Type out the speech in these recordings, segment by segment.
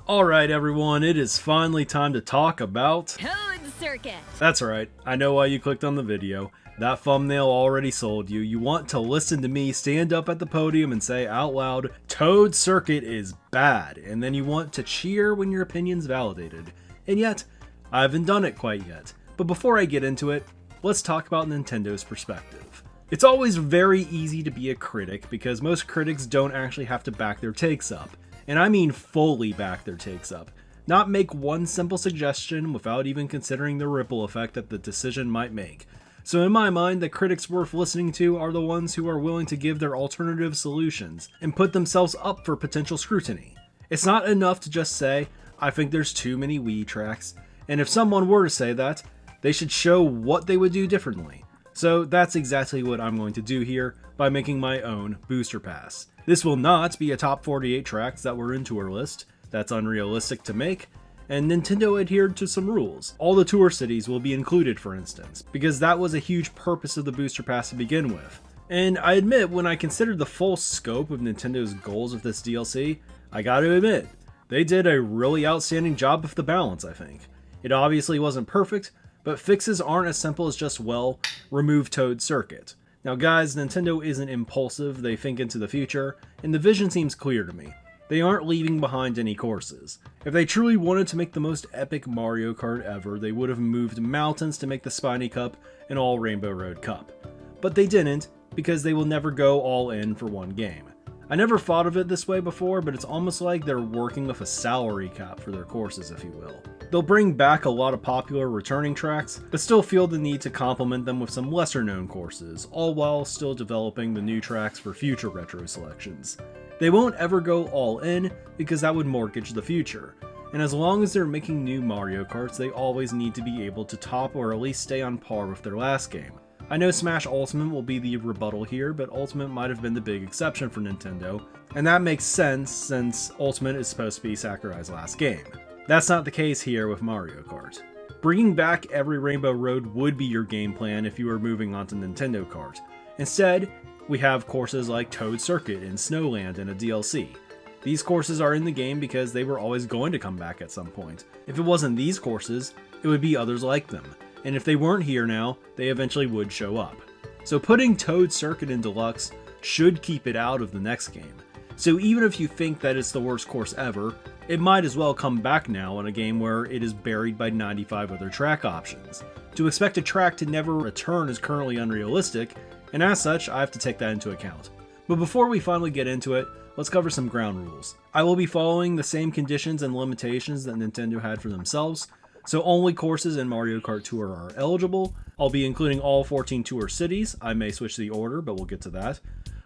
Alright everyone, it is finally time to talk about Toad Circuit! That's right, I know why you clicked on the video. That thumbnail already sold you. You want to listen to me stand up at the podium and say out loud, Toad Circuit is bad, and then you want to cheer when your opinion's validated. And yet, I haven't done it quite yet. But before I get into it, let's talk about Nintendo's perspective. It's always very easy to be a critic because most critics don't actually have to back their takes up. And I mean fully back their takes up. Not make one simple suggestion without even considering the ripple effect that the decision might make. So in my mind, the critics worth listening to are the ones who are willing to give their alternative solutions and put themselves up for potential scrutiny. It's not enough to just say, I think there's too many Wii tracks, and if someone were to say that, they should show what they would do differently. So that's exactly what I'm going to do here by making my own booster pass. This will not be a top 48 tracks that were in tour list, that's unrealistic to make, and Nintendo adhered to some rules. All the tour cities will be included, for instance, because that was a huge purpose of the booster pass to begin with. And I admit, when I considered the full scope of Nintendo's goals with this DLC, I gotta admit, they did a really outstanding job with the balance, I think. It obviously wasn't perfect, but fixes aren't as simple as just, well, remove Toad Circuit. Now guys, Nintendo isn't impulsive, they think into the future, and the vision seems clear to me. They aren't leaving behind any courses. If they truly wanted to make the most epic Mario Kart ever, they would have moved mountains to make the Spiny Cup and all Rainbow Road Cup. But they didn't, because they will never go all in for one game. I never thought of it this way before, but it's almost like they're working with a salary cap for their courses, if you will. They'll bring back a lot of popular returning tracks, but still feel the need to complement them with some lesser known courses, all while still developing the new tracks for future retro selections. They won't ever go all in, because that would mortgage the future. And as long as they're making new Mario Karts, they always need to be able to top or at least stay on par with their last game. I know Smash Ultimate will be the rebuttal here, but Ultimate might have been the big exception for Nintendo, and that makes sense since Ultimate is supposed to be Sakurai's last game. That's not the case here with Mario Kart. Bringing back every Rainbow Road would be your game plan if you were moving on to Nintendo Kart. Instead, we have courses like Toad Circuit and Snowland and a DLC. These courses are in the game because they were always going to come back at some point. If it wasn't these courses, it would be others like them. And if they weren't here now, they eventually would show up. So putting Toad Circuit in Deluxe should keep it out of the next game. So even if you think that it's the worst course ever, it might as well come back now in a game where it is buried by 95 other track options. To expect a track to never return is currently unrealistic, and as such, I have to take that into account. But before we finally get into it, let's cover some ground rules. I will be following the same conditions and limitations that Nintendo had for themselves, so only courses in Mario Kart Tour are eligible. I'll be including all 14 Tour cities. I may switch the order, but we'll get to that.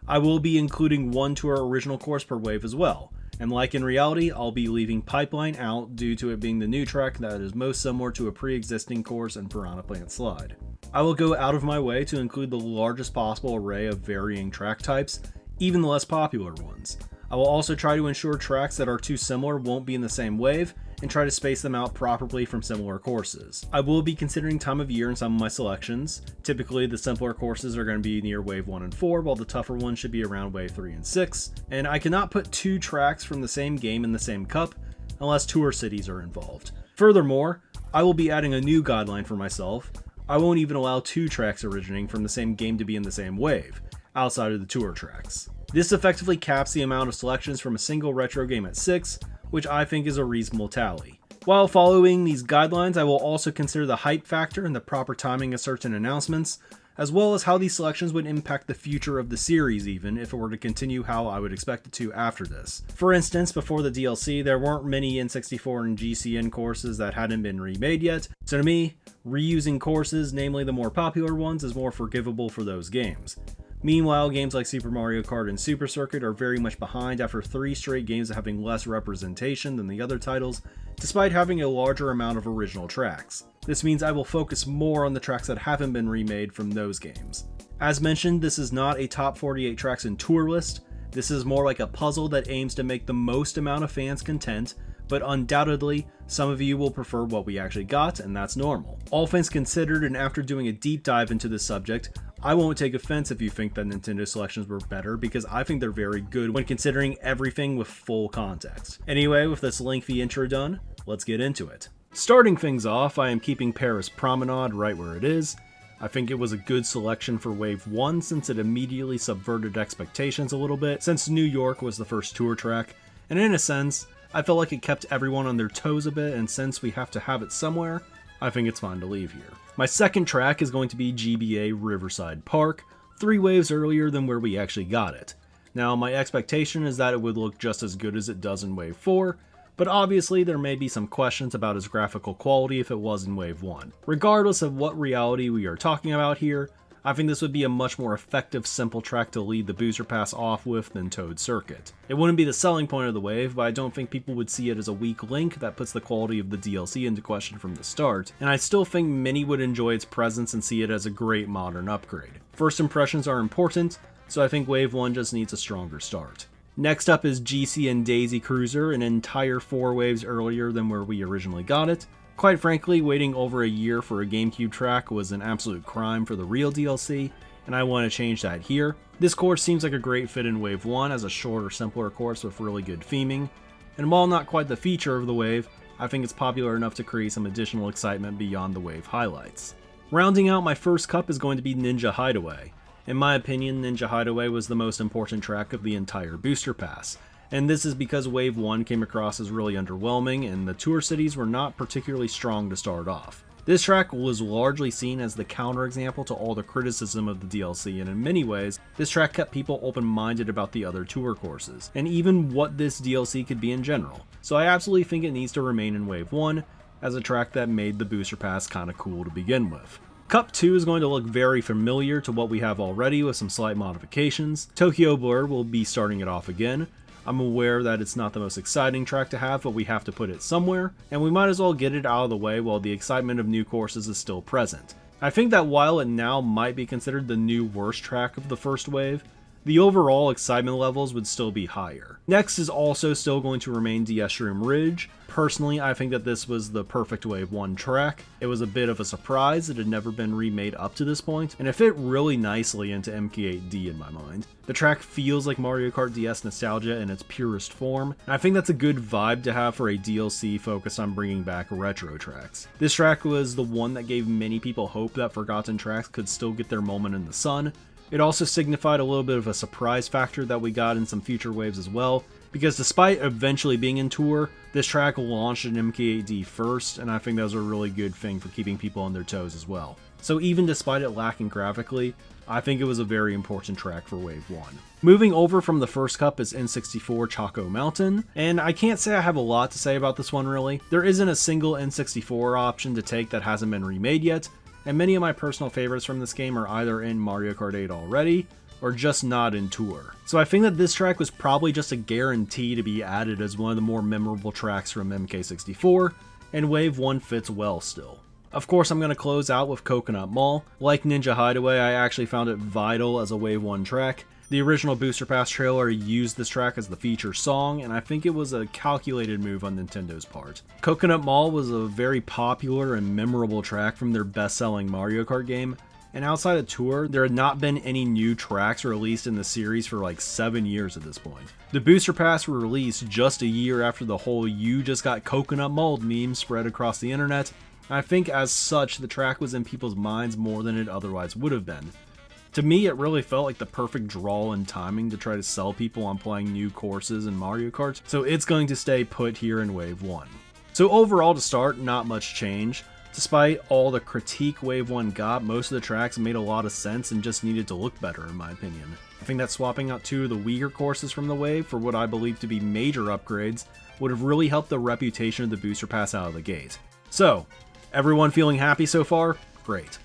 I will be including one Tour original course per wave as well. And like in reality, I'll be leaving Pipeline out due to it being the new track that is most similar to a pre-existing course in Piranha Plant Slide. I will go out of my way to include the largest possible array of varying track types, even the less popular ones. I will also try to ensure tracks that are too similar won't be in the same wave, and try to space them out properly from similar courses. I will be considering time of year in some of my selections. Typically, the simpler courses are going to be near wave 1 and 4, while the tougher ones should be around wave 3 and 6. And I cannot put two tracks from the same game in the same cup, unless tour cities are involved. Furthermore, I will be adding a new guideline for myself. I won't even allow two tracks originating from the same game to be in the same wave, outside of the tour tracks. This effectively caps the amount of selections from a single retro game at 6, which I think is a reasonable tally. While following these guidelines, I will also consider the hype factor and the proper timing of certain announcements, as well as how these selections would impact the future of the series even if it were to continue how I would expect it to after this. For instance, before the DLC, there weren't many N64 and GCN courses that hadn't been remade yet, so to me, reusing courses, namely the more popular ones, is more forgivable for those games. Meanwhile, games like Super Mario Kart and Super Circuit are very much behind after 3 straight games of having less representation than the other titles, despite having a larger amount of original tracks. This means I will focus more on the tracks that haven't been remade from those games. As mentioned, this is not a top 48 tracks in tour list. This is more like a puzzle that aims to make the most amount of fans content but undoubtedly, some of you will prefer what we actually got, and that's normal. All things considered, and after doing a deep dive into this subject, I won't take offense if you think that Nintendo selections were better, because I think they're very good when considering everything with full context. Anyway, with this lengthy intro done, let's get into it. Starting things off, I am keeping Paris Promenade right where it is. I think it was a good selection for Wave 1 since it immediately subverted expectations a little bit, since New York was the first tour track, and in a sense, I felt like it kept everyone on their toes a bit, and since we have to have it somewhere, I think it's fine to leave here. My second track is going to be GBA Riverside Park, 3 waves earlier than where we actually got it. Now, my expectation is that it would look just as good as it does in Wave 4, but obviously there may be some questions about its graphical quality if it was in Wave 1. Regardless of what reality we are talking about here, I think this would be a much more effective simple track to lead the booster pass off with than Toad Circuit. It wouldn't be the selling point of the wave, but I don't think people would see it as a weak link that puts the quality of the DLC into question from the start, and I still think many would enjoy its presence and see it as a great modern upgrade. First impressions are important, so I think Wave 1 just needs a stronger start. Next up is GC and Daisy Cruiser, an entire 4 waves earlier than where we originally got it. Quite frankly, waiting over a year for a GameCube track was an absolute crime for the real DLC, and I want to change that here. This course seems like a great fit in Wave 1 as a shorter, simpler course with really good theming, and while not quite the feature of the wave, I think it's popular enough to create some additional excitement beyond the wave highlights. Rounding out my first cup is going to be Ninja Hideaway. In my opinion, Ninja Hideaway was the most important track of the entire booster pass, and this is because Wave 1 came across as really underwhelming and the tour cities were not particularly strong to start off. This track was largely seen as the counterexample to all the criticism of the DLC, and in many ways, this track kept people open-minded about the other tour courses, and even what this DLC could be in general. So I absolutely think it needs to remain in Wave 1 as a track that made the booster pass kinda cool to begin with. Cup 2 is going to look very familiar to what we have already with some slight modifications. Tokyo Blur will be starting it off again. I'm aware that it's not the most exciting track to have, but we have to put it somewhere, and we might as well get it out of the way while the excitement of new courses is still present. I think that while it now might be considered the new worst track of the first wave, the overall excitement levels would still be higher. Next is also still going to remain D'Estrem Ridge. Personally, I think that this was the perfect Wave 1 track. It was a bit of a surprise, it had never been remade up to this point, and it fit really nicely into MK8D in my mind. The track feels like Mario Kart DS nostalgia in its purest form, and I think that's a good vibe to have for a DLC focused on bringing back retro tracks. This track was the one that gave many people hope that forgotten tracks could still get their moment in the sun. It also signified a little bit of a surprise factor that we got in some future waves as well, because despite eventually being in tour, this track launched in MK8D first, and I think that was a really good thing for keeping people on their toes as well. So even despite it lacking graphically, I think it was a very important track for Wave 1. Moving over from the first cup is N64 Choco Mountain, and I can't say I have a lot to say about this one really. There isn't a single N64 option to take that hasn't been remade yet, and many of my personal favorites from this game are either in Mario Kart 8 already, or just not in Tour. So I think that this track was probably just a guarantee to be added as one of the more memorable tracks from MK64, and Wave 1 fits well still. Of course, I'm going to close out with Coconut Mall. Like Ninja Hideaway, I actually found it vital as a Wave 1 track. The original Booster Pass trailer used this track as the feature song, and I think it was a calculated move on Nintendo's part. Coconut Mall was a very popular and memorable track from their best-selling Mario Kart game, and outside of Tour, there had not been any new tracks released in the series for like 7 years at this point. The Booster Pass were released just a year after the whole "you just got coconut mauled" meme spread across the internet, and I think as such, the track was in people's minds more than it otherwise would have been. To me, it really felt like the perfect draw and timing to try to sell people on playing new courses in Mario Kart, so it's going to stay put here in Wave 1. So overall to start, not much change. Despite all the critique Wave 1 got, most of the tracks made a lot of sense and just needed to look better in my opinion. I think that swapping out 2 of the weaker courses from the wave for what I believe to be major upgrades would have really helped the reputation of the Booster Pass out of the gate. So, everyone feeling happy so far? Great.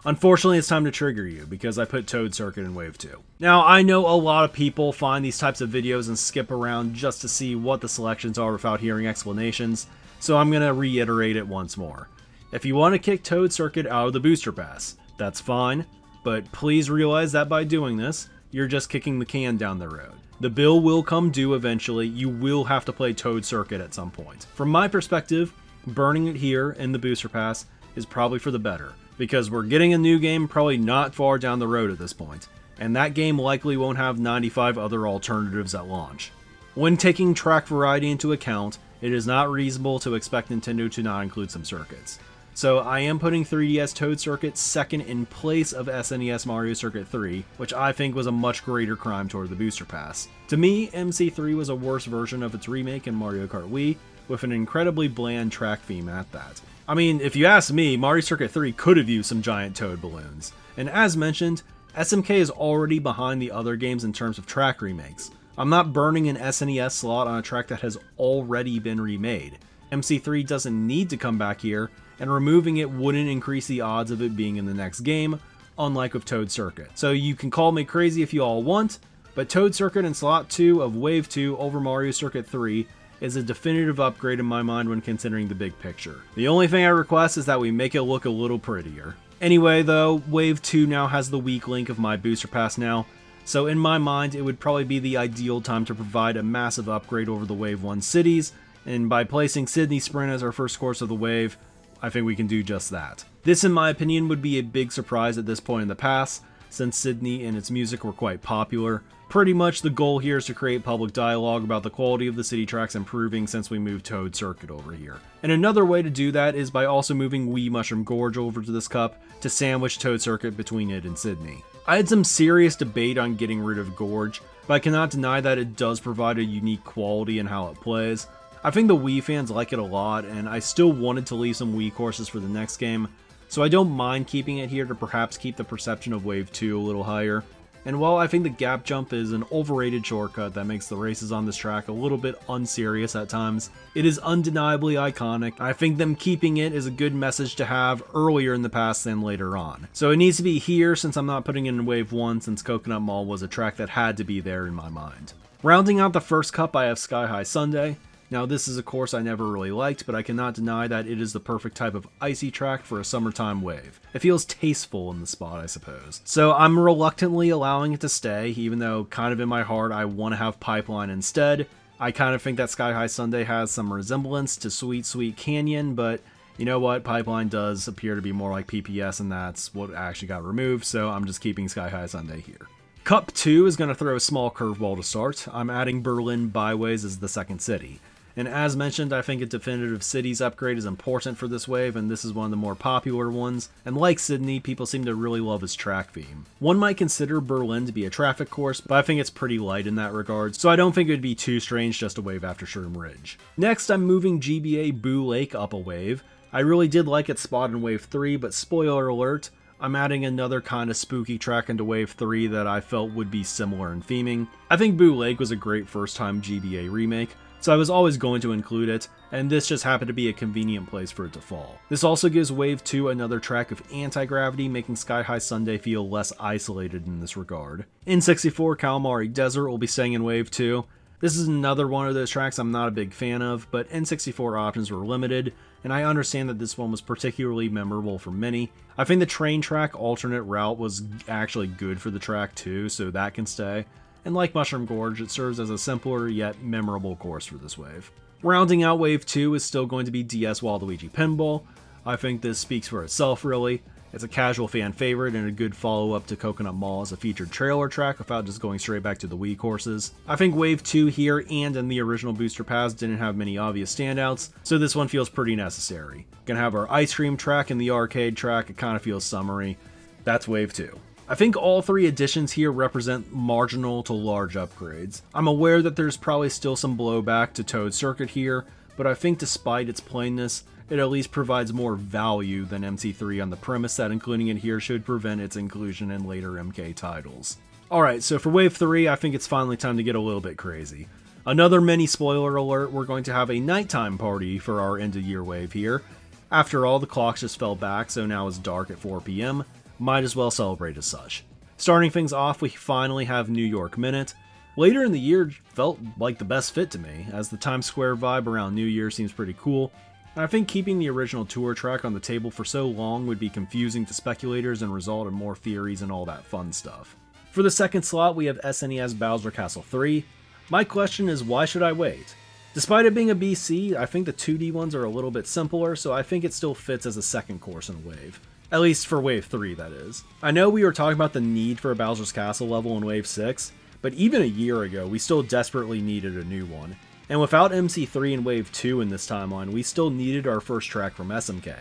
Unfortunately, it's time to trigger you, because I put Toad Circuit in Wave 2. Now, I know a lot of people find these types of videos and skip around just to see what the selections are without hearing explanations, so I'm going to reiterate it once more. If you want to kick Toad Circuit out of the Booster Pass, that's fine, but please realize that by doing this, you're just kicking the can down the road. The bill will come due eventually. You will have to play Toad Circuit at some point. From my perspective, burning it here in the booster pass is probably for the better, because we're getting a new game probably not far down the road at this point, and that game likely won't have 95 other alternatives at launch. When taking track variety into account, it is not reasonable to expect Nintendo to not include some circuits. So I am putting 3DS Toad Circuit second in place of SNES Mario Circuit 3, which I think was a much greater crime toward the booster pass. To me, MC3 was a worse version of its remake in Mario Kart Wii, with an incredibly bland track theme at that. I mean, if you ask me, Mario Circuit 3 could have used some giant Toad balloons. And as mentioned, SMK is already behind the other games in terms of track remakes. I'm not burning an SNES slot on a track that has already been remade. MC3 doesn't need to come back here, and removing it wouldn't increase the odds of it being in the next game, unlike with Toad Circuit. So you can call me crazy if you all want, but Toad Circuit in slot 2 of Wave 2 over Mario Circuit 3 is a definitive upgrade in my mind when considering the big picture. The only thing I request is that we make it look a little prettier. Anyway though, Wave 2 now has the weak link of my booster pass now, so in my mind it would probably be the ideal time to provide a massive upgrade over the Wave 1 cities, and by placing Sydney Sprint as our first course of the wave, I think we can do just that. This, in my opinion, would be a big surprise at this point in the pass, since Sydney and its music were quite popular. Pretty much the goal here is to create public dialogue about the quality of the city tracks improving since we moved Toad Circuit over here. And another way to do that is by also moving Wee Mushroom Gorge over to this cup to sandwich Toad Circuit between it and Sydney. I had some serious debate on getting rid of Gorge, but I cannot deny that it does provide a unique quality in how it plays. I think the Wii fans like it a lot, and I still wanted to leave some Wii courses for the next game, so I don't mind keeping it here to perhaps keep the perception of Wave 2 a little higher. And while I think the gap jump is an overrated shortcut that makes the races on this track a little bit unserious at times, it is undeniably iconic. I think them keeping it is a good message to have earlier in the pass than later on. So it needs to be here since I'm not putting it in Wave 1, since Coconut Mall was a track that had to be there in my mind. Rounding out the first cup, I have Sky High Sundae. Now this is a course I never really liked, but I cannot deny that it is the perfect type of icy track for a summertime wave. It feels tasteful in the spot, I suppose. So I'm reluctantly allowing it to stay, even though kind of in my heart I want to have Pipeline instead. I kind of think that Sky High Sundae has some resemblance to Sweet Sweet Canyon, but you know what, Pipeline does appear to be more like PPS, and that's what actually got removed, so I'm just keeping Sky High Sundae here. Cup 2 is going to throw a small curveball to start. I'm adding Berlin Byways as the second city. And as mentioned, I think a definitive cities upgrade is important for this wave, and this is one of the more popular ones, and like Sydney, people seem to really love its track theme. One might consider Berlin to be a traffic course, but I think it's pretty light in that regard, so I don't think it would be too strange just a wave after Shroom Ridge. Next, I'm moving GBA Boo Lake up a wave. I really did like its spot in Wave 3, but spoiler alert, I'm adding another kind of spooky track into Wave 3 that I felt would be similar in theming. I think Boo Lake was a great first-time GBA remake, so I was always going to include it, and this just happened to be a convenient place for it to fall. This also gives Wave 2 another track of anti-gravity, making Sky High Sundae feel less isolated in this regard. N64 Calamari Desert will be staying in Wave 2. This is another one of those tracks I'm not a big fan of, but N64 options were limited, and I understand that this one was particularly memorable for many. I think the train track alternate route was actually good for the track too, so that can stay. And like Mushroom Gorge, it serves as a simpler yet memorable course for this wave. Rounding out Wave 2 is still going to be DS Waluigi Pinball. I think this speaks for itself really. It's a casual fan favorite and a good follow-up to Coconut Mall as a featured trailer track without just going straight back to the Wii courses. I think Wave 2 here and in the original Booster Pass didn't have many obvious standouts, so this one feels pretty necessary. Gonna have our ice cream track and the arcade track, it kind of feels summery. That's Wave 2. I think all three additions here represent marginal to large upgrades. I'm aware that there's probably still some blowback to Toad Circuit here, but I think despite its plainness, it at least provides more value than MC3 on the premise that including it here should prevent its inclusion in later MK titles. Alright, so for Wave 3, I think it's finally time to get a little bit crazy. Another mini spoiler alert, we're going to have a nighttime party for our end of year wave here. After all, the clocks just fell back, so now it's dark at 4 PM. Might as well celebrate as such. Starting things off, we finally have New York Minute. Later in the year felt like the best fit to me, as the Times Square vibe around New Year seems pretty cool, and I think keeping the original tour track on the table for so long would be confusing to speculators and result in more theories and all that fun stuff. For the second slot, we have SNES Bowser Castle 3. My question is, why should I wait? Despite it being a BC, I think the 2D ones are a little bit simpler, so I think it still fits as a second course in a wave. At least for Wave 3, that is. I know we were talking about the need for a Bowser's Castle level in Wave 6, but even a year ago, we still desperately needed a new one. And without MC3 in Wave 2 in this timeline, we still needed our first track from SMK.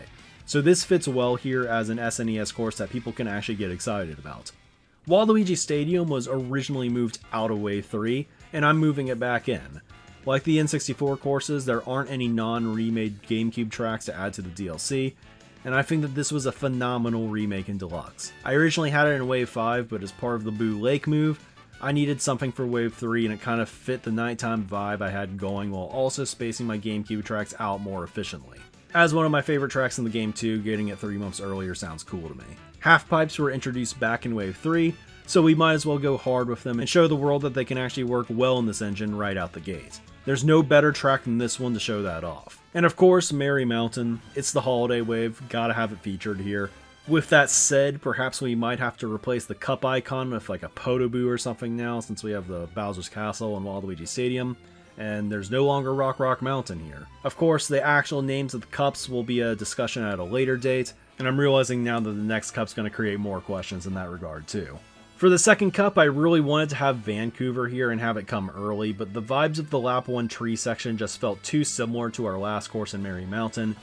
So this fits well here as an SNES course that people can actually get excited about. Waluigi Stadium was originally moved out of Wave 3, and I'm moving it back in. Like the N64 courses, there aren't any non-remade GameCube tracks to add to the DLC, and I think that this was a phenomenal remake in Deluxe. I originally had it in Wave 5, but as part of the Boo Lake move, I needed something for Wave 3, and it kind of fit the nighttime vibe I had going while also spacing my GameCube tracks out more efficiently. As one of my favorite tracks in the game too, getting it 3 months earlier sounds cool to me. Half pipes were introduced back in Wave 3, so we might as well go hard with them and show the world that they can actually work well in this engine right out the gate. There's no better track than this one to show that off. And of course, Merry Mountain. It's the holiday wave, gotta have it featured here. With that said, perhaps we might have to replace the cup icon with like a Podoboo or something now, since we have the Bowser's Castle and Waluigi Stadium, and there's no longer Rock Mountain here. Of course, the actual names of the cups will be a discussion at a later date, and I'm realizing now that the next cup's going to create more questions in that regard too. For the second cup, I really wanted to have Vancouver here and have it come early, but the vibes of the Lap 1 tree section just felt too similar to our last course in Merry Mountain.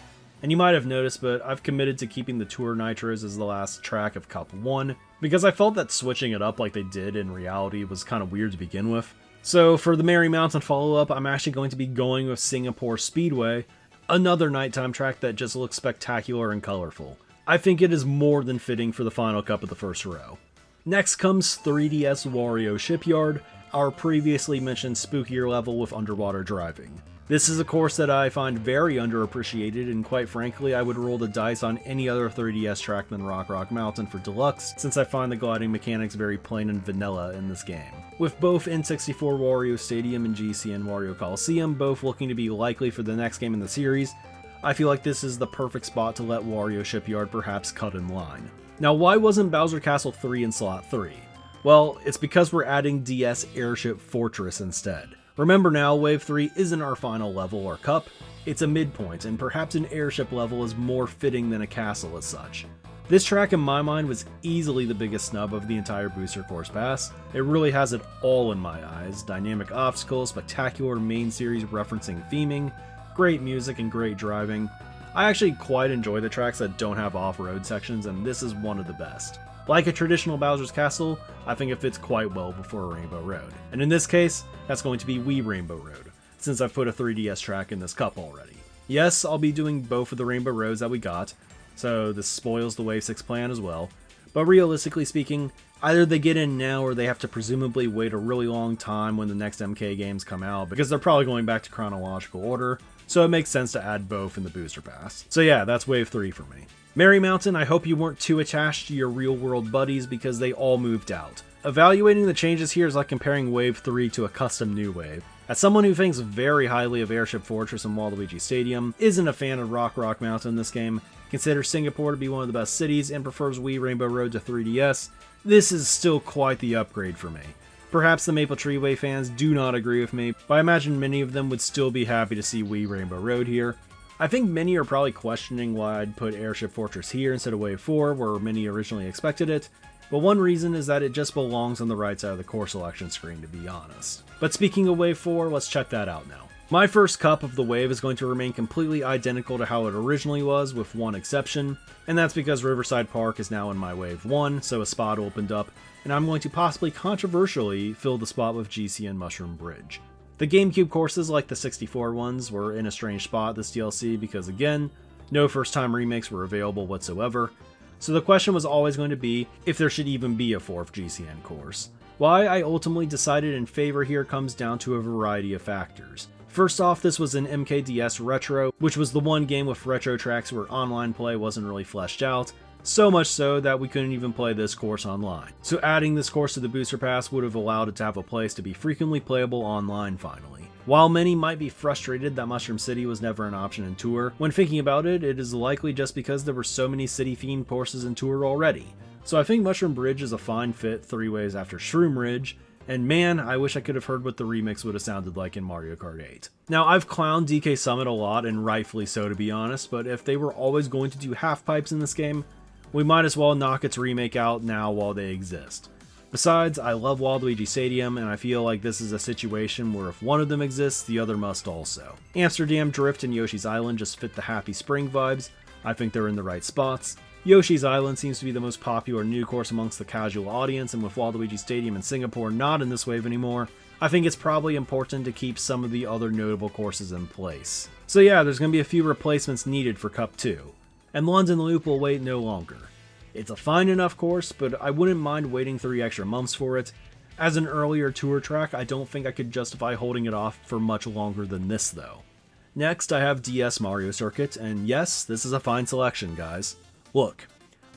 And you might have noticed, but I've committed to keeping the Tour Nitros as the last track of Cup 1, because I felt that switching it up like they did in reality was kind of weird to begin with. So for the Merry Mountain follow-up, I'm actually going to be going with Singapore Speedway, another nighttime track that just looks spectacular and colorful. I think it is more than fitting for the final cup of the first row. Next comes 3DS Wario Shipyard, our previously mentioned spookier level with underwater driving. This is a course that I find very underappreciated, and quite frankly, I would roll the dice on any other 3DS track than Rock Mountain for Deluxe, since I find the gliding mechanics very plain and vanilla in this game. With both N64 Wario Stadium and GCN Wario Coliseum both looking to be likely for the next game in the series, I feel like this is the perfect spot to let Wario Shipyard perhaps cut in line. Now, why wasn't Bowser Castle 3 in slot 3? Well, it's because we're adding DS Airship Fortress instead. Remember now, Wave 3 isn't our final level or cup, it's a midpoint, and perhaps an airship level is more fitting than a castle as such. This track in my mind was easily the biggest snub of the entire Booster Course Pass. It really has it all in my eyes: dynamic obstacles, spectacular main series referencing theming, great music, and great driving. I actually quite enjoy the tracks that don't have off-road sections, and this is one of the best. Like a traditional Bowser's Castle, I think it fits quite well before Rainbow Road. And in this case, that's going to be Wii Rainbow Road, since I've put a 3DS track in this cup already. Yes, I'll be doing both of the Rainbow Roads that we got, so this spoils the Wave 6 plan as well. But realistically speaking, either they get in now or they have to presumably wait a really long time when the next MK games come out, because they're probably going back to chronological order, so it makes sense to add both in the Booster Pass. So yeah, that's Wave 3 for me. Merry Mountain, I hope you weren't too attached to your real-world buddies because they all moved out. Evaluating the changes here is like comparing Wave 3 to a custom new wave. As someone who thinks very highly of Airship Fortress and Waluigi Stadium, isn't a fan of Rock Mountain in this game, considers Singapore to be one of the best cities, and prefers Wii Rainbow Road to 3DS, this is still quite the upgrade for me. Perhaps the Maple Treeway fans do not agree with me, but I imagine many of them would still be happy to see Wii Rainbow Road here. I think many are probably questioning why I'd put Airship Fortress here instead of Wave 4, where many originally expected it, but one reason is that it just belongs on the right side of the course selection screen, to be honest. But speaking of Wave 4, let's check that out now. My first cup of the wave is going to remain completely identical to how it originally was, with one exception, and that's because Riverside Park is now in my Wave 1, so a spot opened up, and I'm going to possibly controversially fill the spot with GCN Mushroom Bridge. The GameCube courses, like the 64 ones, were in a strange spot this DLC because, again, no first-time remakes were available whatsoever, so the question was always going to be if there should even be a fourth GCN course. Why I ultimately decided in favor here comes down to a variety of factors. First off, this was an MKDS Retro, which was the one game with retro tracks where online play wasn't really fleshed out, so much so that we couldn't even play this course online. So adding this course to the Booster Pass would have allowed it to have a place to be frequently playable online finally. While many might be frustrated that Mushroom City was never an option in Tour, when thinking about it, it is likely just because there were so many city-themed courses in Tour already. So I think Mushroom Bridge is a fine fit 3 waves after Shroom Ridge, and man, I wish I could have heard what the remix would have sounded like in Mario Kart 8. Now, I've clowned DK Summit a lot, and rightfully so to be honest, but if they were always going to do half pipes in this game, we might as well knock its remake out now while they exist. Besides, I love Waluigi Stadium, and I feel like this is a situation where if one of them exists, the other must also. Amsterdam Drift and Yoshi's Island just fit the happy spring vibes. I think they're in the right spots. Yoshi's Island seems to be the most popular new course amongst the casual audience, and with Waluigi Stadium in Singapore not in this wave anymore, I think it's probably important to keep some of the other notable courses in place. So yeah, there's going to be a few replacements needed for Cup 2, and London Loop will wait no longer. It's a fine enough course, but I wouldn't mind waiting 3 extra months for it. As an earlier tour track, I don't think I could justify holding it off for much longer than this though. Next, I have DS Mario Circuit, and yes, this is a fine selection, guys. Look,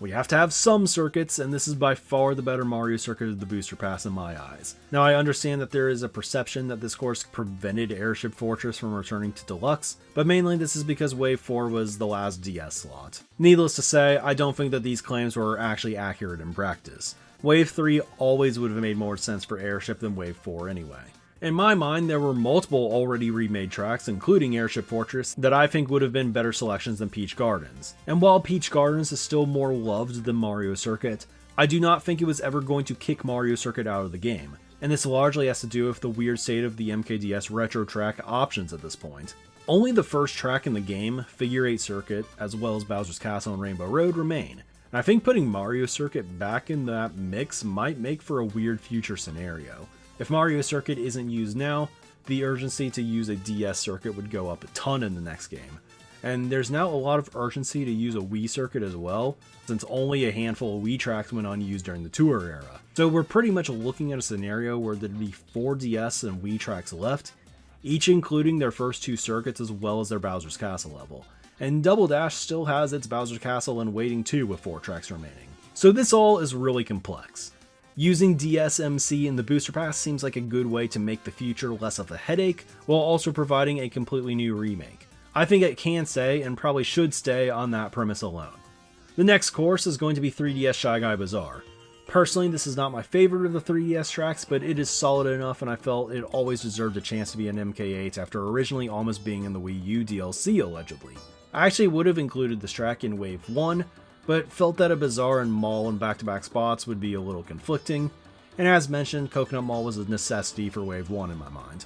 we have to have some circuits, and this is by far the better Mario Circuit of the Booster Pass in my eyes. Now, I understand that there is a perception that this course prevented Airship Fortress from returning to Deluxe, but mainly this is because Wave 4 was the last DS slot. Needless to say, I don't think that these claims were actually accurate in practice. Wave 3 always would have made more sense for Airship than Wave 4 anyway. In my mind, there were multiple already remade tracks, including Airship Fortress, that I think would have been better selections than Peach Gardens. And while Peach Gardens is still more loved than Mario Circuit, I do not think it was ever going to kick Mario Circuit out of the game, and this largely has to do with the weird state of the MKDS retro track options at this point. Only the first track in the game, Figure 8 Circuit, as well as Bowser's Castle and Rainbow Road remain, and I think putting Mario Circuit back in that mix might make for a weird future scenario. If Mario Circuit isn't used now, the urgency to use a DS circuit would go up a ton in the next game. And there's now a lot of urgency to use a Wii circuit as well, since only a handful of Wii tracks went unused during the Tour era. So we're pretty much looking at a scenario where there'd be 4 DS and Wii tracks left, each including their first 2 circuits as well as their Bowser's Castle level. And Double Dash still has its Bowser's Castle and Waiting 2 with 4 tracks remaining. So this all is really complex. Using DSMC in the Booster Pass seems like a good way to make the future less of a headache, while also providing a completely new remake. I think it can stay, and probably should stay, on that premise alone. The next course is going to be 3DS Shy Guy Bazaar. Personally, this is not my favorite of the 3DS tracks, but it is solid enough and I felt it always deserved a chance to be an MK8 after originally almost being in the Wii U DLC allegedly. I actually would have included this track in Wave 1, but felt that a Bazaar and Mall in back-to-back spots would be a little conflicting, and as mentioned, Coconut Mall was a necessity for Wave 1 in my mind.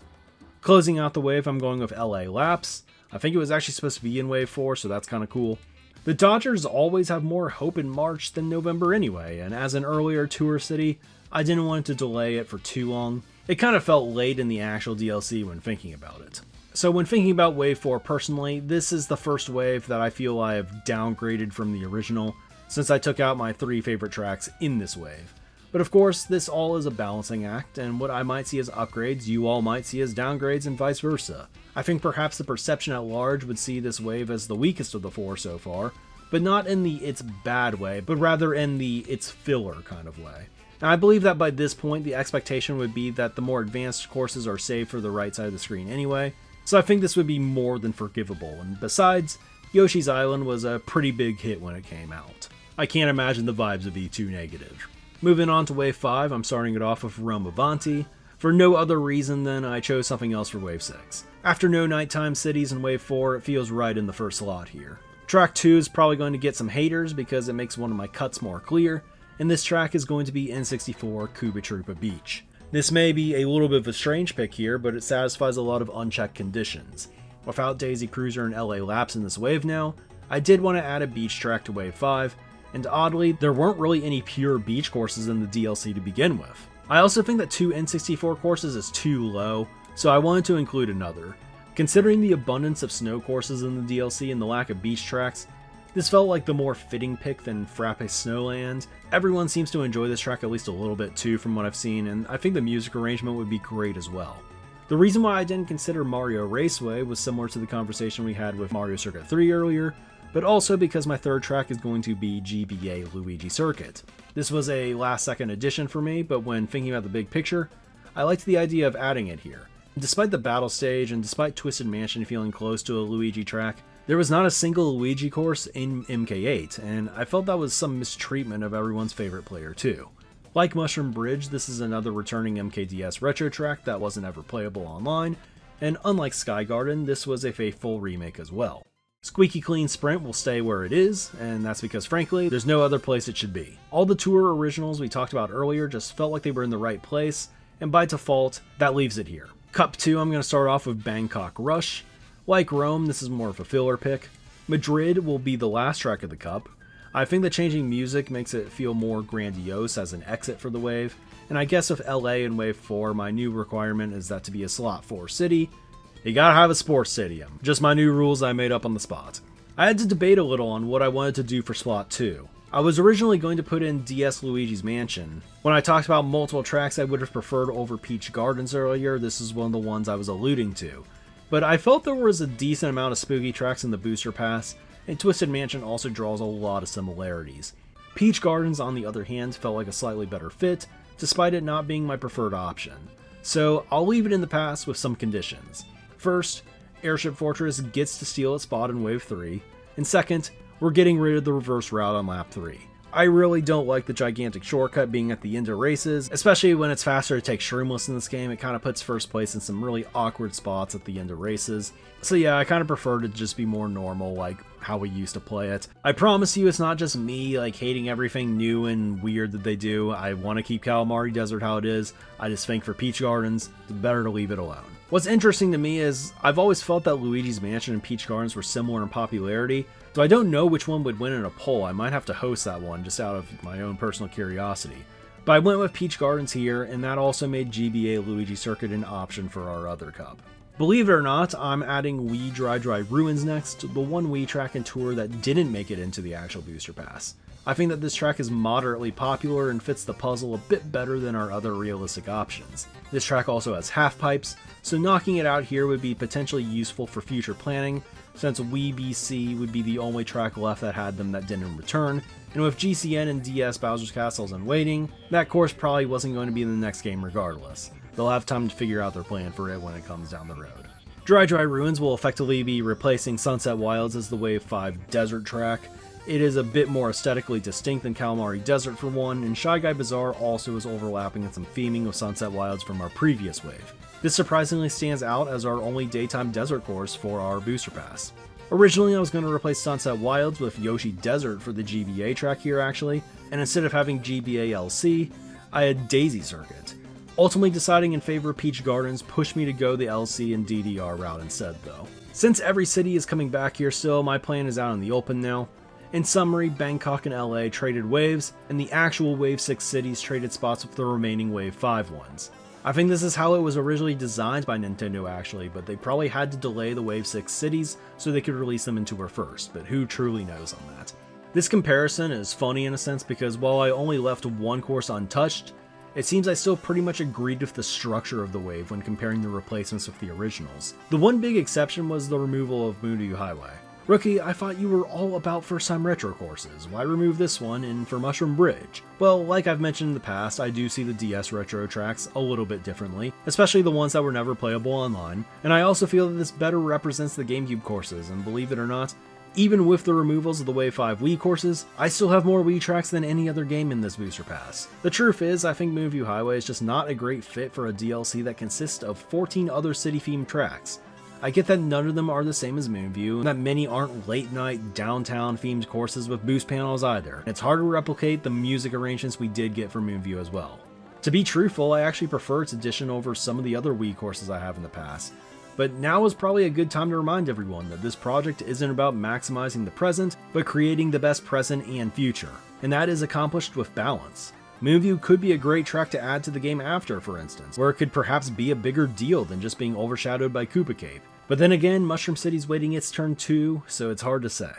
Closing out the wave, I'm going with LA Laps. I think it was actually supposed to be in Wave 4, so that's kinda cool. The Dodgers always have more hope in March than November anyway, and as an earlier tour city, I didn't want to delay it for too long. It kinda felt late in the actual DLC when thinking about it. So when thinking about Wave 4 personally, this is the first wave that I feel I have downgraded from the original, since I took out my 3 favorite tracks in this wave. But of course, this all is a balancing act, and what I might see as upgrades, you all might see as downgrades and vice versa. I think perhaps the perception at large would see this wave as the weakest of the 4 so far, but not in the it's bad way, but rather in the it's filler kind of way. And I believe that by this point, the expectation would be that the more advanced courses are saved for the right side of the screen anyway, so I think this would be more than forgivable, and besides, Yoshi's Island was a pretty big hit when it came out. I can't imagine the vibes would be too negative. Moving on to Wave 5, I'm starting it off with Rome Avanti, for no other reason than I chose something else for Wave 6. After no nighttime cities in Wave 4, it feels right in the first slot here. Track 2 is probably going to get some haters because it makes one of my cuts more clear, and this track is going to be N64 Koopa Troopa Beach. This may be a little bit of a strange pick here, but it satisfies a lot of unchecked conditions. Without Daisy Cruiser and LA Laps in this wave now, I did want to add a beach track to Wave 5, and oddly, there weren't really any pure beach courses in the DLC to begin with. I also think that 2 N64 courses is too low, so I wanted to include another. Considering the abundance of snow courses in the DLC and the lack of beach tracks, this felt like the more fitting pick than Frappe Snowland. Everyone seems to enjoy this track at least a little bit too from what I've seen, and I think the music arrangement would be great as well. The reason why I didn't consider Mario Raceway was similar to the conversation we had with Mario Circuit 3 earlier, but also because my third track is going to be GBA Luigi Circuit. This was a last-second addition for me, but when thinking about the big picture, I liked the idea of adding it here. Despite the battle stage and despite Twisted Mansion feeling close to a Luigi track, There was not a single Luigi course in MK8, and I felt that was some mistreatment of everyone's favorite player too. Like Mushroom Bridge, this is another returning MKDS retro track that wasn't ever playable online, and unlike Sky Garden, this was a faithful remake as well. Squeaky Clean Sprint will stay where it is, and that's because frankly, there's no other place it should be. All the tour originals we talked about earlier just felt like they were in the right place, and by default, that leaves it here. Cup 2, I'm going to start off with Bangkok Rush. Like Rome, this is more of a filler pick. Madrid will be the last track of the cup. I think that changing music makes it feel more grandiose as an exit for the wave, and I guess with LA in Wave 4, my new requirement is that to be a slot 4 city, you gotta have a sports stadium. Just my new rules I made up on the spot. I had to debate a little on what I wanted to do for slot 2. I was originally going to put in DS Luigi's Mansion. When I talked about multiple tracks I would have preferred over Peach Gardens earlier, this is one of the ones I was alluding to. But I felt there was a decent amount of spooky tracks in the booster pass, and Twisted Mansion also draws a lot of similarities. Peach Gardens, on the other hand, felt like a slightly better fit, despite it not being my preferred option. So I'll leave it in the pass with some conditions. First, Airship Fortress gets to steal its spot in Wave 3, and second, we're getting rid of the reverse route on lap 3. I really don't like the gigantic shortcut being at the end of races, especially when it's faster to take Shroomless in this game. It kind of puts first place in some really awkward spots at the end of races. So yeah, I kind of prefer to just be more normal, like how we used to play it. I promise you it's not just me like hating everything new and weird that they do. I want to keep Calamari Desert how it is. I just think for Peach Gardens, it's better to leave it alone. What's interesting to me is I've always felt that Luigi's Mansion and Peach Gardens were similar in popularity, so I don't know which one would win in a poll. I might have to host that one just out of my own personal curiosity. But I went with Peach Gardens here, and that also made GBA Luigi Circuit an option for our other cup. Believe it or not, I'm adding Wii Dry Dry Ruins next, the one Wii track and tour that didn't make it into the actual booster pass. I think that this track is moderately popular and fits the puzzle a bit better than our other realistic options. This track also has half pipes, so knocking it out here would be potentially useful for future planning, since Wii BC would be the only track left that had them that didn't return, and with GCN and DS Bowser's Castles in waiting, that course probably wasn't going to be in the next game regardless. They'll have time to figure out their plan for it when it comes down the road. Dry Dry Ruins will effectively be replacing Sunset Wilds as the Wave 5 desert track. It is a bit more aesthetically distinct than Calamari Desert for one, and Shy Guy Bazaar also is overlapping in some theming with Sunset Wilds from our previous wave. This surprisingly stands out as our only daytime desert course for our booster pass. Originally I was going to replace Sunset Wilds with Yoshi Desert for the GBA track here actually, and instead of having GBA LC, I had Daisy Circuit. Ultimately deciding in favor of Peach Gardens pushed me to go the LC and DDR route instead though. Since every city is coming back here still, my plan is out in the open now. In summary, Bangkok and LA traded waves, and the actual Wave 6 cities traded spots with the remaining Wave 5 ones. I think this is how it was originally designed by Nintendo actually, but they probably had to delay the Wave 6 cities so they could release them in Tour first, but who truly knows on that. This comparison is funny in a sense because while I only left one course untouched, it seems I still pretty much agreed with the structure of the wave when comparing the replacements with the originals. The one big exception was the removal of Moonview Highway. Rookie, I thought you were all about first-time retro courses. Why remove this one and for Mushroom Bridge? Well, like I've mentioned in the past, I do see the DS retro tracks a little bit differently, especially the ones that were never playable online, and I also feel that this better represents the GameCube courses, and believe it or not, even with the removals of the Wave 5 Wii courses, I still have more Wii tracks than any other game in this booster pass. The truth is, I think Moonview Highway is just not a great fit for a DLC that consists of 14 other city-themed tracks. I get that none of them are the same as Moonview, and that many aren't late-night, downtown-themed courses with boost panels either. It's hard to replicate the music arrangements we did get from Moonview as well. To be truthful, I actually prefer its addition over some of the other Wii courses I have in the past. But now is probably a good time to remind everyone that this project isn't about maximizing the present, but creating the best present and future. And that is accomplished with balance. Moonview could be a great track to add to the game after, for instance, where it could perhaps be a bigger deal than just being overshadowed by Koopa Cape. But then again, Mushroom City's waiting its turn too, so it's hard to say.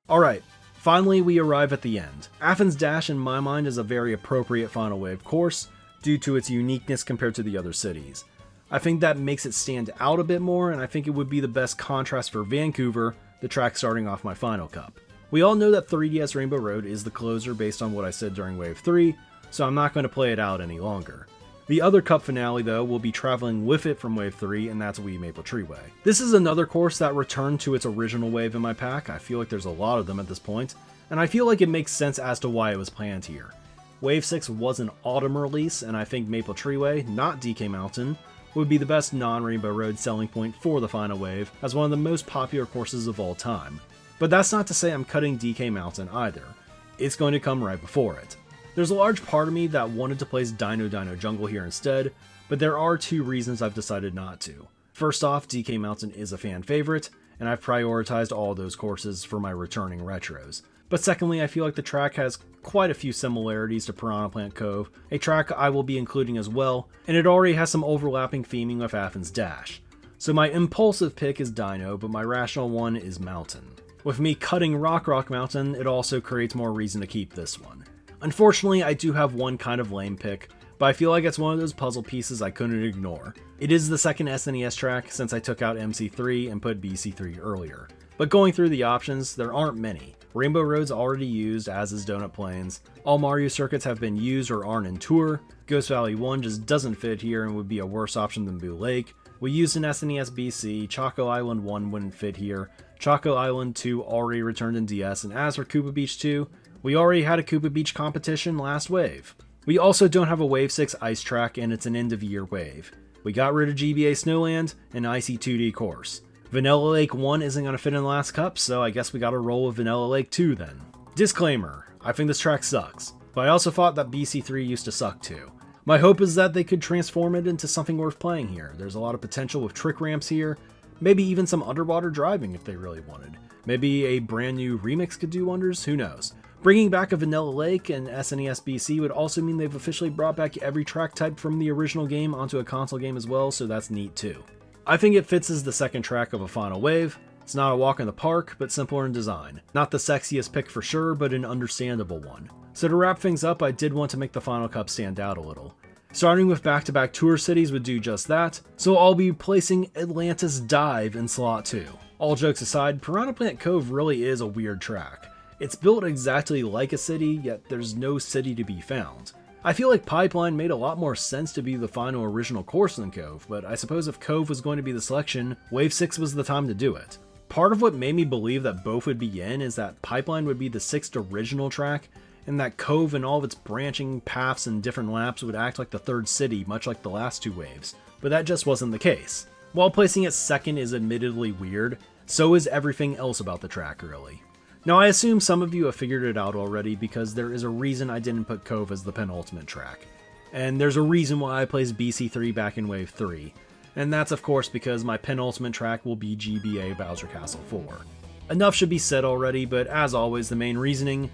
Alright, finally we arrive at the end. Athens Dash in my mind is a very appropriate Final Wave course, due to its uniqueness compared to the other cities. I think that makes it stand out a bit more, and I think it would be the best contrast for Vancouver, the track starting off my final cup. We all know that 3DS Rainbow Road is the closer based on what I said during Wave 3, so I'm not going to play it out any longer. The other Cup finale, though, will be traveling with it from Wave 3, and that's Wii Maple Treeway. This is another course that returned to its original wave in my pack. I feel like there's a lot of them at this point, and I feel like it makes sense as to why it was planned here. Wave 6 was an autumn release, and I think Maple Treeway, not DK Mountain, would be the best non-Rainbow Road selling point for the final wave, as one of the most popular courses of all time. But that's not to say I'm cutting DK Mountain either. It's going to come right before it. There's a large part of me that wanted to place Dino Dino Jungle here instead, but there are two reasons I've decided not to. First off, DK Mountain is a fan favorite, and I've prioritized all those courses for my returning retros. But secondly, I feel like the track has quite a few similarities to Piranha Plant Cove, a track I will be including as well, and it already has some overlapping theming with Athens Dash. So my impulsive pick is Dino, but my rational one is Mountain. With me cutting Rock Mountain, it also creates more reason to keep this one. Unfortunately, I do have one kind of lame pick, but I feel like it's one of those puzzle pieces I couldn't ignore. It is the second SNES track since I took out MC3 and put BC3 earlier. But going through the options, there aren't many. Rainbow Road's already used, as is Donut Plains. All Mario circuits have been used or aren't in Tour. Ghost Valley 1 just doesn't fit here and would be a worse option than Boo Lake. We used an SNES BC, Choco Island 1 wouldn't fit here. Choco Island 2 already returned in DS, and as for Koopa Beach 2, we already had a Koopa Beach competition last wave. We also don't have a Wave 6 ice track, and it's an end of year wave. We got rid of GBA Snowland and Icy 2D course. Vanilla Lake 1 isn't going to fit in the last cup, so I guess we gotta roll with Vanilla Lake 2 then. Disclaimer, I think this track sucks, but I also thought that BC3 used to suck too. My hope is that they could transform it into something worth playing here. There's a lot of potential with trick ramps here, maybe even some underwater driving if they really wanted. Maybe a brand new remix could do wonders, who knows. Bringing back a Vanilla Lake and SNES BC would also mean they've officially brought back every track type from the original game onto a console game as well, so that's neat too. I think it fits as the second track of a final wave. It's not a walk in the park, but simpler in design. Not the sexiest pick for sure, but an understandable one. So to wrap things up, I did want to make the final cup stand out a little. Starting with back-to-back tour cities would do just that, so I'll be placing Atlantis Dive in slot 2. All jokes aside, Piranha Plant Cove really is a weird track. It's built exactly like a city, yet there's no city to be found. I feel like Pipeline made a lot more sense to be the final original course than Cove, but I suppose if Cove was going to be the selection, Wave 6 was the time to do it. Part of what made me believe that both would be in is that Pipeline would be the 6th original track, and that Cove and all of its branching paths and different laps would act like the third city, much like the last two waves. But that just wasn't the case. While placing it second is admittedly weird, so is everything else about the track really. Now I assume some of you have figured it out already because there is a reason I didn't put Cove as the penultimate track. And there's a reason why I placed BC3 back in Wave 3. And that's of course because my penultimate track will be GBA Bowser Castle 4. Enough should be said already, but as always the main reasoning,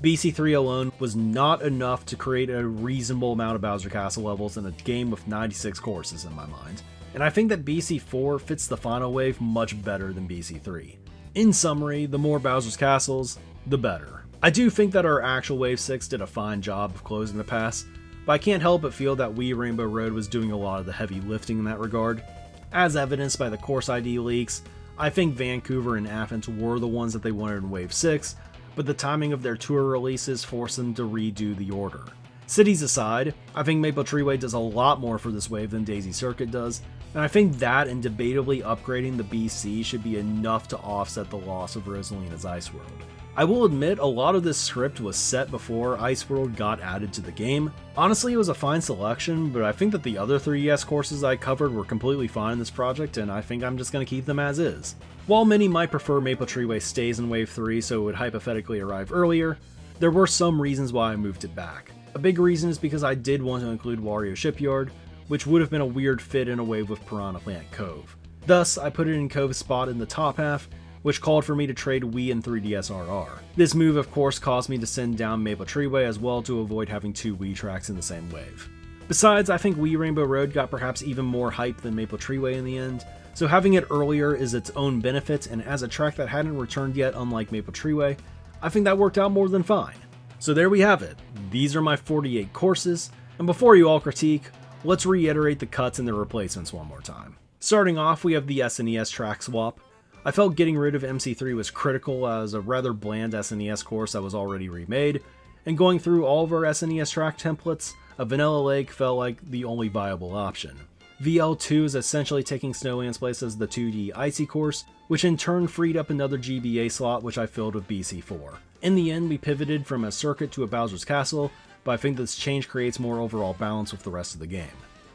BC3 alone was not enough to create a reasonable amount of Bowser Castle levels in a game with 96 courses in my mind. And I think that BC4 fits the final wave much better than BC3. In summary, the more Bowser's Castles, the better. I do think that our actual Wave 6 did a fine job of closing the pass, but I can't help but feel that Wii Rainbow Road was doing a lot of the heavy lifting in that regard. As evidenced by the course ID leaks, I think Vancouver and Athens were the ones that they wanted in Wave 6, but the timing of their tour releases forced them to redo the order. Cities aside, I think Maple Treeway does a lot more for this wave than Daisy Circuit does, and I think that and debatably upgrading the BC should be enough to offset the loss of Rosalina's Ice World. I will admit a lot of this script was set before Ice World got added to the game. Honestly, it was a fine selection, but I think that the other 3DS courses I covered were completely fine in this project, and I think I'm just going to keep them as is. While many might prefer Maple Treeway stays in Wave 3 so it would hypothetically arrive earlier, there were some reasons why I moved it back. A big reason is because I did want to include Wario Shipyard, which would have been a weird fit in a wave with Piranha Plant Cove. Thus, I put it in Cove's spot in the top half, which called for me to trade Wii and 3DS RR. This move of course caused me to send down Maple Treeway as well to avoid having two Wii tracks in the same wave. Besides, I think Wii Rainbow Road got perhaps even more hype than Maple Treeway in the end, so having it earlier is its own benefit, and as a track that hadn't returned yet unlike Maple Treeway, I think that worked out more than fine. So there we have it. These are my 48 courses, and before you all critique, let's reiterate the cuts and the replacements one more time. Starting off, we have the SNES track swap. I felt getting rid of MC3 was critical as a rather bland SNES course that was already remade, and going through all of our SNES track templates, a Vanilla Lake felt like the only viable option. VL2 is essentially taking Snowland's place as the 2D Icy course, which in turn freed up another GBA slot which I filled with BC4. In the end, we pivoted from a circuit to a Bowser's Castle, but I think this change creates more overall balance with the rest of the game.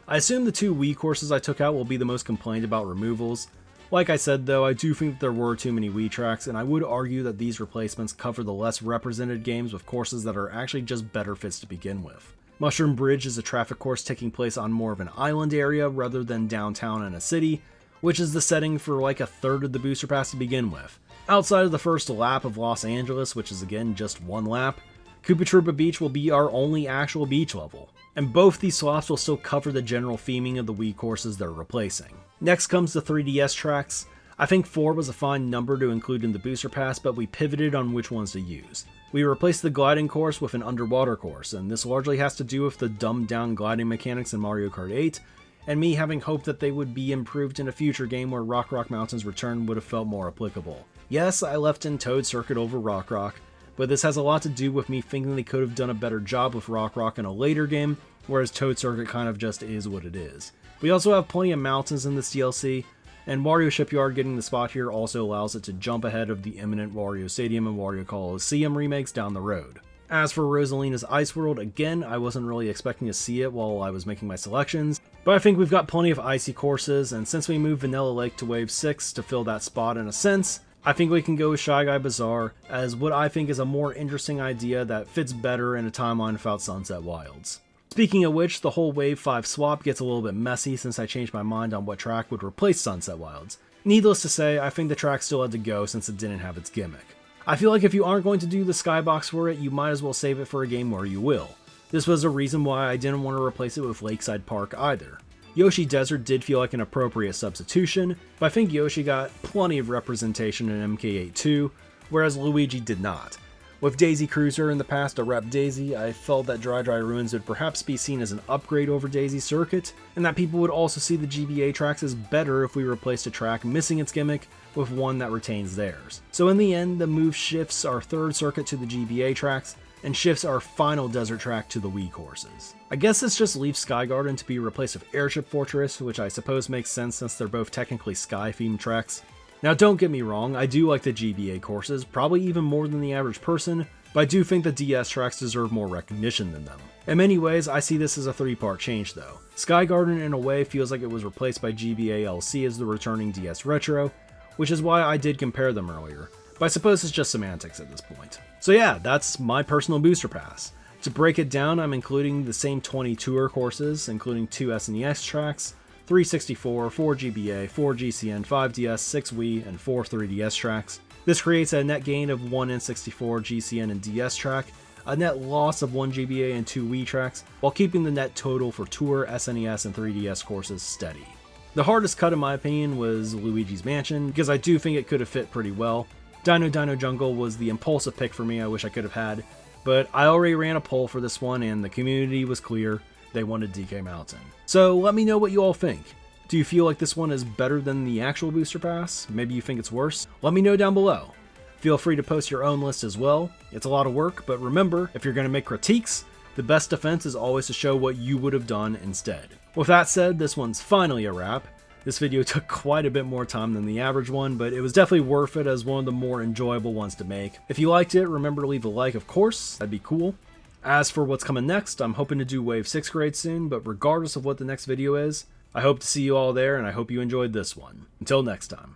I assume the 2 Wii courses I took out will be the most complained about removals. Like I said though, I do think that there were too many Wii tracks, and I would argue that these replacements cover the less represented games with courses that are actually just better fits to begin with. Mushroom Bridge is a traffic course taking place on more of an island area rather than downtown in a city, which is the setting for like a third of the booster pass to begin with. Outside of the first lap of Los Angeles, which is again just one lap, Koopa Troopa Beach will be our only actual beach level, and both these slots will still cover the general theming of the Wii courses they're replacing. Next comes the 3DS tracks. I think 4 was a fine number to include in the booster pass, but we pivoted on which ones to use. We replaced the gliding course with an underwater course, and this largely has to do with the dumbed down gliding mechanics in Mario Kart 8, and me having hoped that they would be improved in a future game where Rock Rock Mountain's return would have felt more applicable. Yes, I left in Toad Circuit over Rock Rock, but this has a lot to do with me thinking they could have done a better job with Rock Rock in a later game, whereas Toad Circuit kind of just is what it is. We also have plenty of mountains in this DLC, and Wario Shipyard getting the spot here also allows it to jump ahead of the imminent Wario Stadium and Wario Coliseum remakes down the road. As for Rosalina's Ice World, again, I wasn't really expecting to see it while I was making my selections, but I think we've got plenty of icy courses, and since we moved Vanilla Lake to Wave 6 to fill that spot in a sense, I think we can go with Shy Guy Bazaar as what I think is a more interesting idea that fits better in a timeline without Sunset Wilds. Speaking of which, the whole Wave 5 swap gets a little bit messy since I changed my mind on what track would replace Sunset Wilds. Needless to say, I think the track still had to go since it didn't have its gimmick. I feel like if you aren't going to do the skybox for it, you might as well save it for a game where you will. This was a reason why I didn't want to replace it with Lakeside Park either. Yoshi Desert did feel like an appropriate substitution, but I think Yoshi got plenty of representation in MK8 too, whereas Luigi did not. With Daisy Cruiser in the past to rep Daisy, I felt that Dry Dry Ruins would perhaps be seen as an upgrade over Daisy Circuit, and that people would also see the GBA tracks as better if we replaced a track missing its gimmick with one that retains theirs. So in the end, the move shifts our third circuit to the GBA tracks, and shifts our final desert track to the Wii courses. I guess this just leaves Sky Garden to be replaced with Airship Fortress, which I suppose makes sense since they're both technically sky-themed tracks. Now don't get me wrong, I do like the GBA courses, probably even more than the average person, but I do think the DS tracks deserve more recognition than them. In many ways, I see this as a 3-part change though. Sky Garden in a way feels like it was replaced by GBA LC as the returning DS Retro, which is why I did compare them earlier, but I suppose it's just semantics at this point. So yeah, that's my personal booster pass. To break it down, I'm including the same 20 tour courses, including 2 SNES tracks, 3 64, 4 GBA, 4 GCN, 5 DS, 6 Wii, and 4 3DS tracks. This creates a net gain of 1 N64, GCN, and DS track, a net loss of 1 GBA and 2 Wii tracks, while keeping the net total for tour, SNES, and 3DS courses steady. The hardest cut in my opinion was Luigi's Mansion, because I do think it could have fit pretty well. Dino Dino Jungle was the impulsive pick for me I wish I could have had, but I already ran a poll for this one and the community was clear, they wanted DK Mountain. So let me know what you all think. Do you feel like this one is better than the actual booster pass? Maybe you think it's worse? Let me know down below. Feel free to post your own list as well. It's a lot of work, but remember, if you're going to make critiques, the best defense is always to show what you would have done instead. With that said, this one's finally a wrap. This video took quite a bit more time than the average one, but it was definitely worth it as one of the more enjoyable ones to make. If you liked it, remember to leave a like, of course, that'd be cool. As for what's coming next, I'm hoping to do Wave 6 grade soon, but regardless of what the next video is, I hope to see you all there and I hope you enjoyed this one. Until next time.